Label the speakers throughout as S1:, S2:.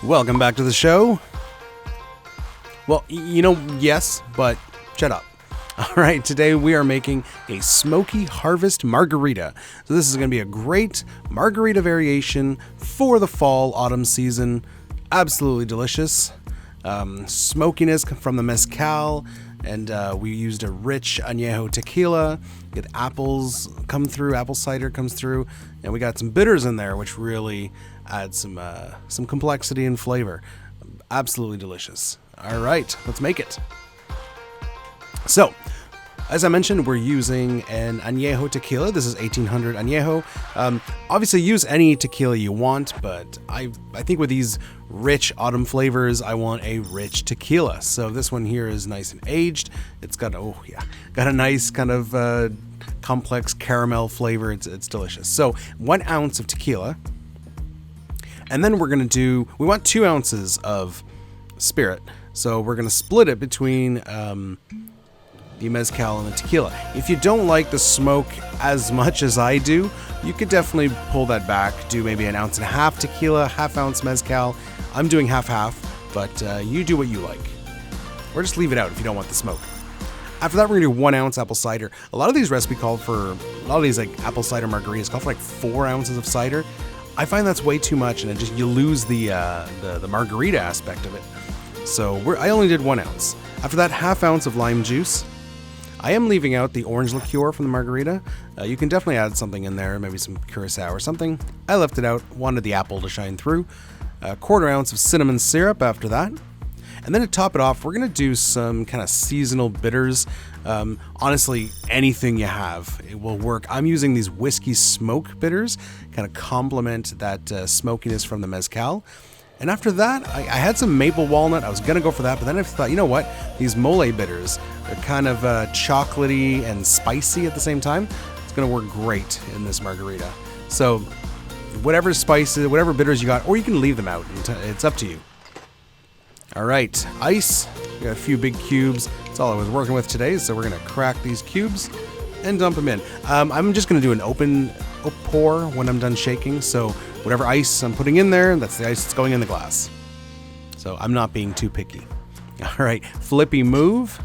S1: Welcome back to the show. Well, yes, but shut up. All right, today we are making a Smoky Harvest Margarita. So this is going to be a great margarita variation for the fall-autumn season. Absolutely delicious. Smokiness from the mezcal, and we used a rich Añejo Tequila. Get apples come through, apple cider comes through, and we got some bitters in there, which really adds some complexity and flavor. Absolutely delicious. All right, let's make it. So, as I mentioned, we're using an Añejo Tequila. This is 1800 Añejo. Obviously, use any tequila you want, but I think with these rich autumn flavors, I want a rich tequila. So this one here is nice and aged. It's got a nice kind of complex caramel flavor. It's delicious. So 1 ounce of tequila, and then we want 2 ounces of spirit. So we're gonna split it between the mezcal and the tequila. If you don't like the smoke as much as I do, you could definitely pull that back. Do maybe 1.5 ounces tequila, 1/2 ounce mezcal. I'm doing half, but you do what you like. Or just leave it out if you don't want the smoke. After that, we're gonna do 1 ounce apple cider. A lot of these recipes call for, a lot of these like apple cider margaritas call for like 4 ounces of cider. I find that's way too much, and you lose the margarita aspect of it. So I only did 1 ounce. After that, 1/2 ounce of lime juice. I am leaving out the orange liqueur from the margarita. You can definitely add something in there, maybe some curacao or something. I left it out, wanted the apple to shine through. 1/4 ounce of cinnamon syrup after that. And then to top it off, we're gonna do some kind of seasonal bitters. Honestly, anything you have, it will work. I'm using these Whisky Smoke Bitters, kind of complement that smokiness from the mezcal. And after that, I had some maple walnut. I was going to go for that, but then I thought, you know what? These mole bitters, they're kind of chocolatey and spicy at the same time. It's going to work great in this margarita. So whatever spices, whatever bitters you got, or you can leave them out. It's up to you. All right, ice. We got a few big cubes. That's all I was working with today, so we're going to crack these cubes and dump them in. I'm just going to do an open pour when I'm done shaking, so whatever ice I'm putting in there, that's the ice that's going in the glass. So I'm not being too picky. All right, flippy move,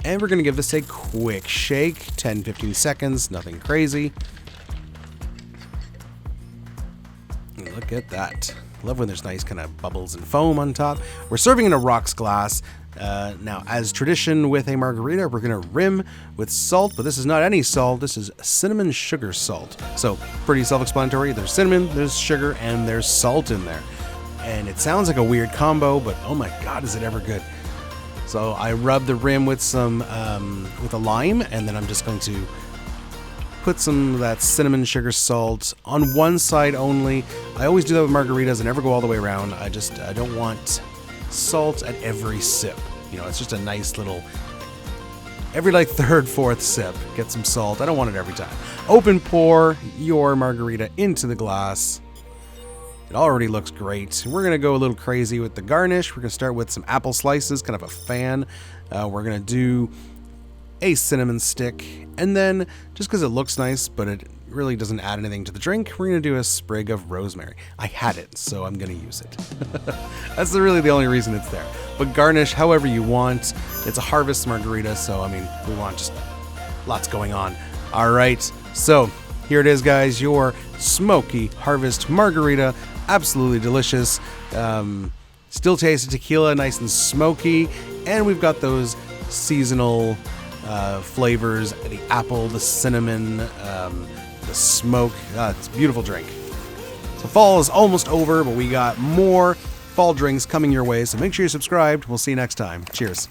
S1: and we're gonna give this a quick shake, 10-15 seconds, nothing crazy. Look at that. Love when there's nice kind of bubbles and foam on top. We're serving in a rocks glass. Now, as tradition with a margarita, we're going to rim with salt, but this is not any salt. This is cinnamon sugar salt. So pretty self-explanatory. There's cinnamon, there's sugar, and there's salt in there. And it sounds like a weird combo, but oh my God, is it ever good. So I rub the rim with some, with a lime, and then I'm just going to put some of that cinnamon sugar salt on one side only. I always do that with margaritas. I never go all the way around. I don't want salt at every sip. It's just a nice little, every like 3rd, 4th sip, get some salt. I don't want it every time. Open pour your margarita into the glass. It already looks great. We're gonna go a little crazy with the garnish. We're gonna start with some apple slices, kind of a fan. We're gonna do a cinnamon stick, and then just because it looks nice, but it really doesn't add anything to the drink, we're gonna do a sprig of rosemary. I had it, so I'm gonna use it. That's really the only reason it's there. But garnish however you want. It's a harvest margarita, so I mean, we want just lots going on. All right, so here it is, guys, your Smoky Harvest Margarita. Absolutely delicious. Still tastes of tequila, nice and smoky, and we've got those seasonal flavors, the apple, the cinnamon, the smoke. It's a beautiful drink. So fall is almost over, but we got more fall drinks coming your way, so make sure you're subscribed. We'll see you next time. Cheers.